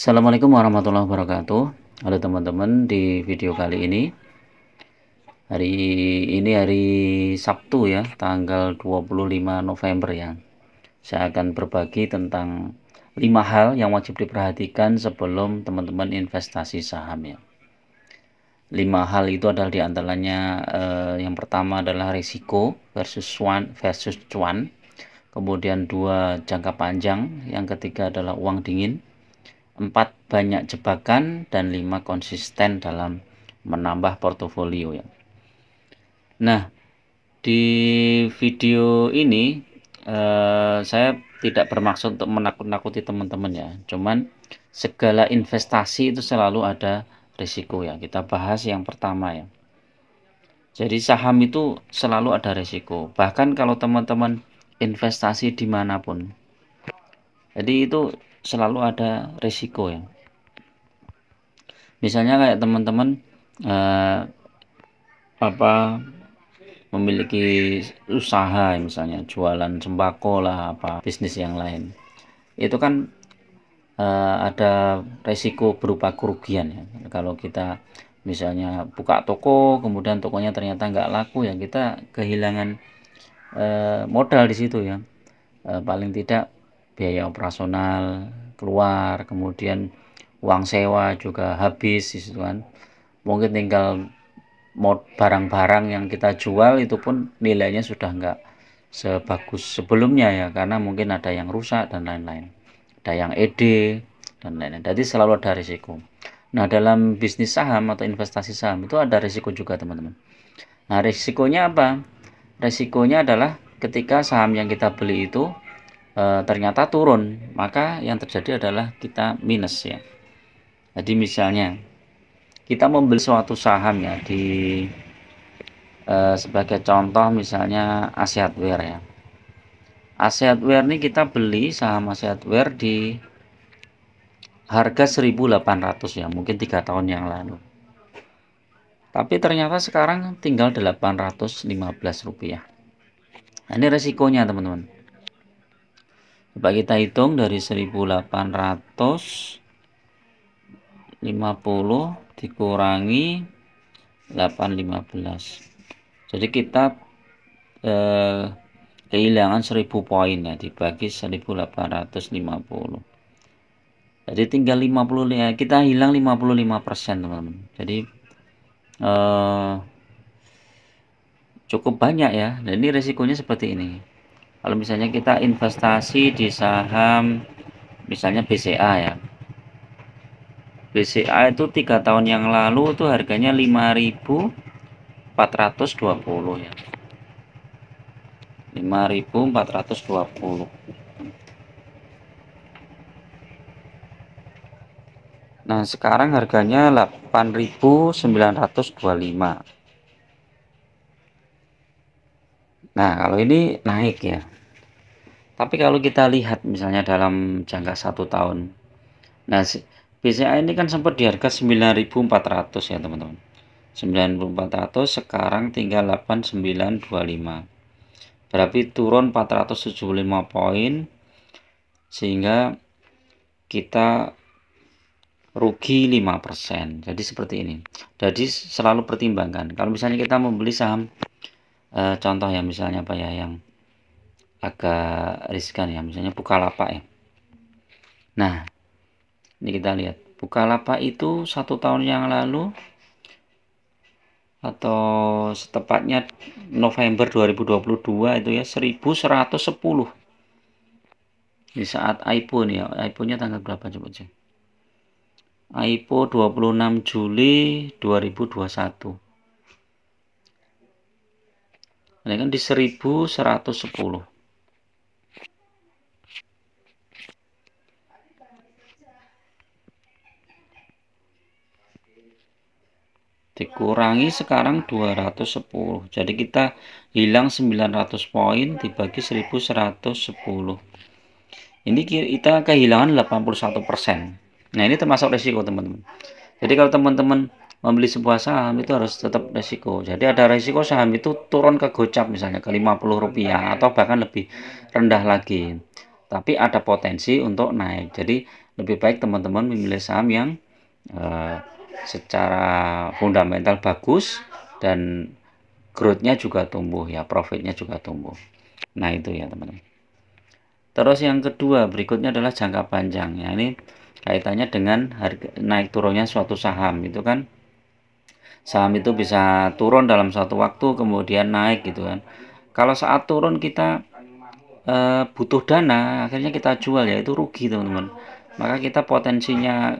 Assalamualaikum warahmatullahi wabarakatuh. Halo teman-teman, di video kali ini hari hari Sabtu ya, tanggal 25 November ya. Saya akan berbagi tentang 5 hal yang wajib diperhatikan sebelum teman-teman investasi saham ya. 5 hal itu adalah diantaranya yang pertama adalah risiko versus cuan. Kemudian 2 jangka panjang, yang ketiga adalah uang dingin. 4 banyak jebakan, dan 5 konsisten dalam menambah portofolio ya. Nah, di video ini saya tidak bermaksud untuk menakut-nakuti teman-teman ya. Cuman segala investasi itu selalu ada risiko ya. Kita bahas yang pertama ya. Jadi saham itu selalu ada risiko. Bahkan kalau teman-teman investasi dimanapun. Jadi itu selalu ada risiko ya. Misalnya kayak teman-teman memiliki usaha, misalnya jualan sembako lah, bisnis yang lain, itu kan ada resiko berupa kerugian ya. Kalau kita misalnya buka toko, kemudian tokonya ternyata nggak laku ya, kita kehilangan modal di situ ya. Paling tidak biaya operasional keluar, kemudian uang sewa juga habis di situ kan. Mungkin tinggal barang-barang yang kita jual itu pun nilainya sudah nggak sebagus sebelumnya ya, karena mungkin ada yang rusak dan lain-lain, ada yang dan lain-lain. Jadi selalu ada risiko. Nah, dalam bisnis saham atau investasi saham itu ada risiko juga teman-teman. Nah, risikonya apa? Risikonya adalah ketika saham yang kita beli itu ternyata turun, maka yang terjadi adalah kita minus ya. Jadi misalnya kita membeli suatu saham ya, sebagai contoh misalnya Aseatware ya. Aseatware ini kita beli saham Aseatware di harga 1.800 ya, mungkin 3 tahun yang lalu. Tapi ternyata sekarang tinggal 815 rupiah. Nah, ini resikonya teman-teman. Coba kita hitung dari 1.850 dikurangi 815. Jadi kita kehilangan 1.000 poin ya, dibagi 1.850. Jadi tinggal 55, kita hilang 55% teman-teman. Jadi cukup banyak ya. Dan ini resikonya seperti ini. Kalau misalnya kita investasi di saham misalnya BCA ya. BCA itu 3 tahun yang lalu tuh harganya 5.420 ya. 5.420. Nah, sekarang harganya 8.925. Nah, kalau ini naik ya. Tapi kalau kita lihat misalnya dalam jangka 1 tahun. Nah, BCA ini kan sempat di harga 9.400 ya, teman-teman. 9.400, sekarang tinggal 8.925. Berarti turun 475 poin, sehingga kita rugi 5%. Jadi seperti ini. Jadi selalu pertimbangkan. Kalau misalnya kita membeli saham, contoh ya, misalnya apa ya yang agak riskan ya, misalnya Bukalapak ya. Nah, ini kita lihat Bukalapak itu 1 tahun yang lalu, atau setepatnya November 2022 itu ya, 1.110 di saat IPO nih ya. IPO-nya tanggal berapa coba cek. IPO 26 Juli 2021. Ini kan di 1.110. Dikurangi sekarang 210. Jadi kita hilang 900 poin dibagi 1.110. Ini kita kehilangan 81%. Nah, ini termasuk resiko teman-teman. Jadi kalau teman-teman membeli sebuah saham itu harus tetap resiko. Jadi ada resiko saham itu turun ke gocap misalnya ke 50 rupiah atau bahkan lebih rendah lagi. tapi ada potensi untuk naik. Jadi lebih baik teman-teman memilih saham yang secara fundamental bagus dan growth-nya juga tumbuh ya, profitnya juga tumbuh. Nah itu ya teman-teman. Terus yang kedua berikutnya adalah jangka panjang. Ya, ini kaitannya dengan harga naik turunnya suatu saham. Itu kan saham itu bisa turun dalam satu waktu kemudian naik gitu kan. Kalau saat turun kita butuh dana, akhirnya kita jual, ya itu rugi teman-teman. Maka kita potensinya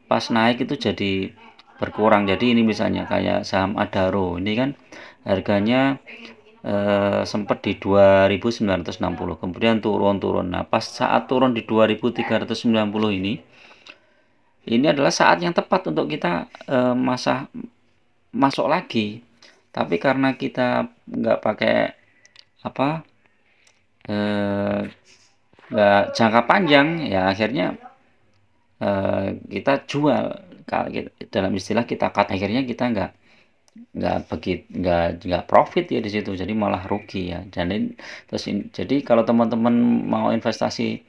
pas naik itu jadi berkurang. Jadi ini misalnya kayak saham Adaro ini kan harganya sempat di 2.960, kemudian turun. Nah pas saat turun di 2.390 ini adalah saat yang tepat untuk kita masuk lagi. Tapi karena kita nggak pakai apa nggak jangka panjang, ya akhirnya kita jual. Dalam istilah kita cut, akhirnya kita nggak profit ya di situ, jadi malah rugi ya. Jadi kalau teman-teman mau investasi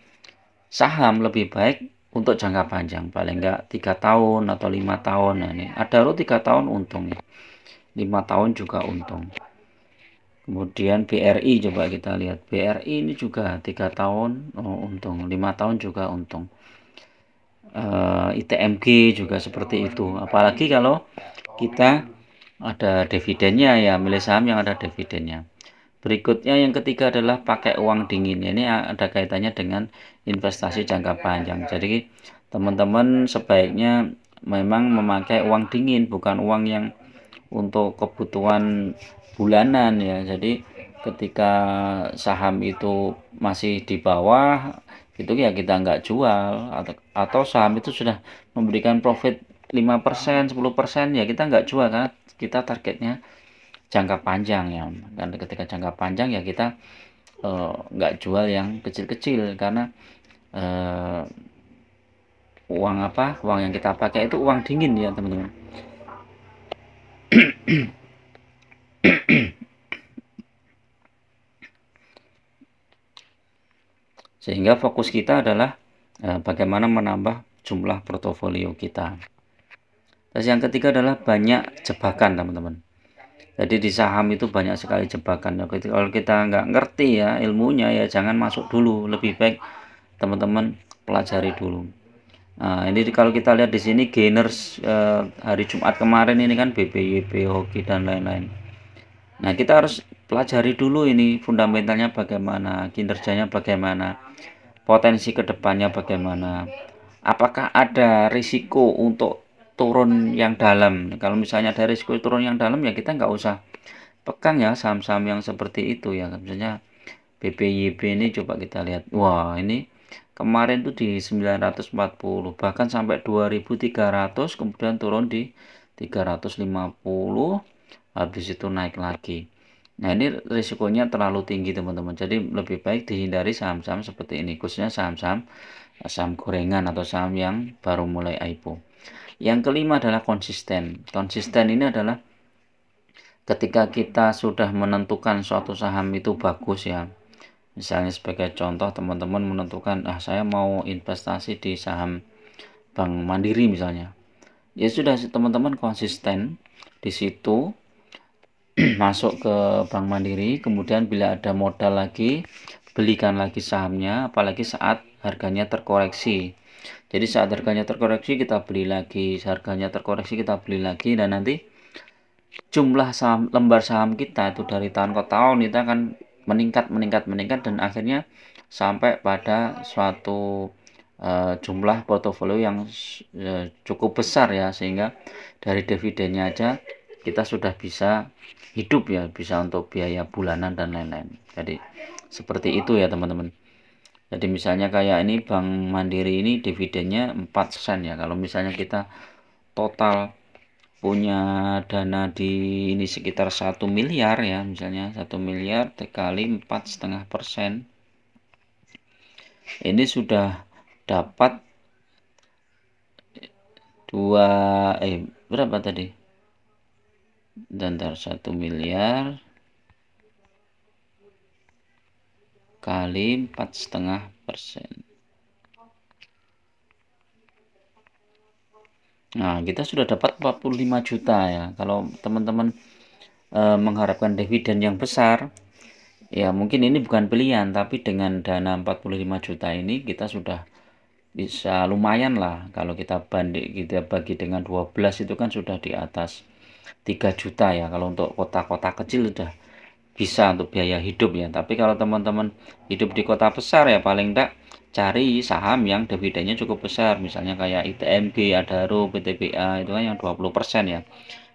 saham lebih baik untuk jangka panjang, paling nggak 3 tahun atau 5 tahun. Nah, ini Adaro 3 tahun untung ya, 5 tahun juga untung. Kemudian BRI, coba kita lihat BRI ini juga 3 tahun untung, 5 tahun juga untung. ITMG juga seperti itu. Apalagi kalau kita ada dividennya ya, milih saham yang ada dividennya. Berikutnya yang ketiga adalah pakai uang dingin. Ini ada kaitannya dengan investasi jangka panjang. Jadi teman-teman sebaiknya memang memakai uang dingin, bukan uang yang untuk kebutuhan bulanan ya. Jadi ketika saham itu masih di bawah itu ya kita nggak jual, atau saham itu sudah memberikan profit 5%, 10% ya kita nggak jual, karena kita targetnya jangka panjang ya. Dan ketika jangka panjang ya kita nggak jual yang kecil-kecil, karena uang yang kita pakai itu uang dingin ya teman-teman. Sehingga fokus kita adalah bagaimana menambah jumlah portofolio kita. Terus yang ketiga adalah banyak jebakan teman-teman. Jadi di saham itu banyak sekali jebakan. Kalau kita nggak ngerti ya ilmunya, ya jangan masuk dulu. Lebih baik teman-teman pelajari dulu. Nah, ini kalau kita lihat di sini gainers hari Jumat kemarin ini kan BBYP, Hoki dan lain-lain. Nah, kita harus pelajari dulu ini fundamentalnya bagaimana, kinerjanya bagaimana, potensi kedepannya bagaimana. Apakah ada risiko untuk turun yang dalam? Kalau misalnya ada risiko turun yang dalam ya kita nggak usah pegang ya saham-saham yang seperti itu ya. Misalnya BBYB ini coba kita lihat. Wah, ini kemarin tuh di 940, bahkan sampai 2.300, kemudian turun di 350, habis itu naik lagi. Nah, ini risikonya terlalu tinggi teman-teman. Jadi lebih baik dihindari saham-saham seperti ini, khususnya saham-saham gorengan atau saham yang baru mulai IPO. Yang kelima adalah konsisten. Konsisten ini adalah ketika kita sudah menentukan suatu saham itu bagus ya. Misalnya sebagai contoh teman-teman menentukan, saya mau investasi di saham Bank Mandiri misalnya. Ya sudah, teman-teman konsisten di situ masuk ke Bank Mandiri, kemudian bila ada modal lagi belikan lagi sahamnya, apalagi saat harganya terkoreksi. Jadi saat harganya terkoreksi kita beli lagi, harganya terkoreksi kita beli lagi, dan nanti jumlah lembar saham kita itu dari tahun ke tahun kita akan meningkat dan akhirnya sampai pada suatu jumlah portofolio yang cukup besar ya, sehingga dari dividennya aja kita sudah bisa hidup ya, bisa untuk biaya bulanan dan lain-lain. Jadi seperti itu ya teman-teman. Jadi misalnya kayak ini Bank Mandiri ini dividennya 4 sen ya. Kalau misalnya kita total punya dana di ini sekitar 1 miliar ya, misalnya 1 miliar dikali 4,5%, ini sudah dapat berapa tadi, dan 1 miliar kali 4,5%, Nah, kita sudah dapat 45 juta ya. Kalau teman-teman mengharapkan dividen yang besar, ya mungkin ini bukan pilihan, tapi dengan dana 45 juta ini kita sudah bisa lumayan lah. Kalau kita bagi dengan 12 itu kan sudah di atas 3 juta ya. Kalau untuk kota-kota kecil sudah bisa untuk biaya hidup ya. Tapi kalau teman-teman hidup di kota besar ya paling enggak cari saham yang dividennya cukup besar. Misalnya kayak ITMG, Adaro, PTBA itu kan yang 20% ya.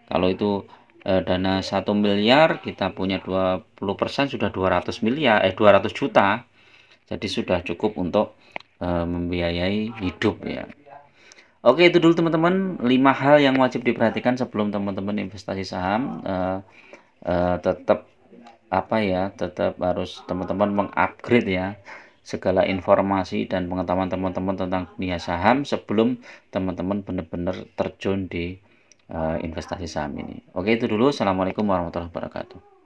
Kalau itu dana 1 miliar kita punya 20% sudah 200 miliar 200 juta. Jadi sudah cukup untuk membiayai hidup ya. Oke, itu dulu teman-teman 5 hal yang wajib diperhatikan sebelum teman-teman investasi saham. Tetap tetap harus teman-teman mengupgrade ya segala informasi dan pengetahuan teman-teman tentang dunia saham sebelum teman-teman benar-benar terjun di investasi saham ini. Oke, itu dulu. Assalamualaikum warahmatullahi wabarakatuh.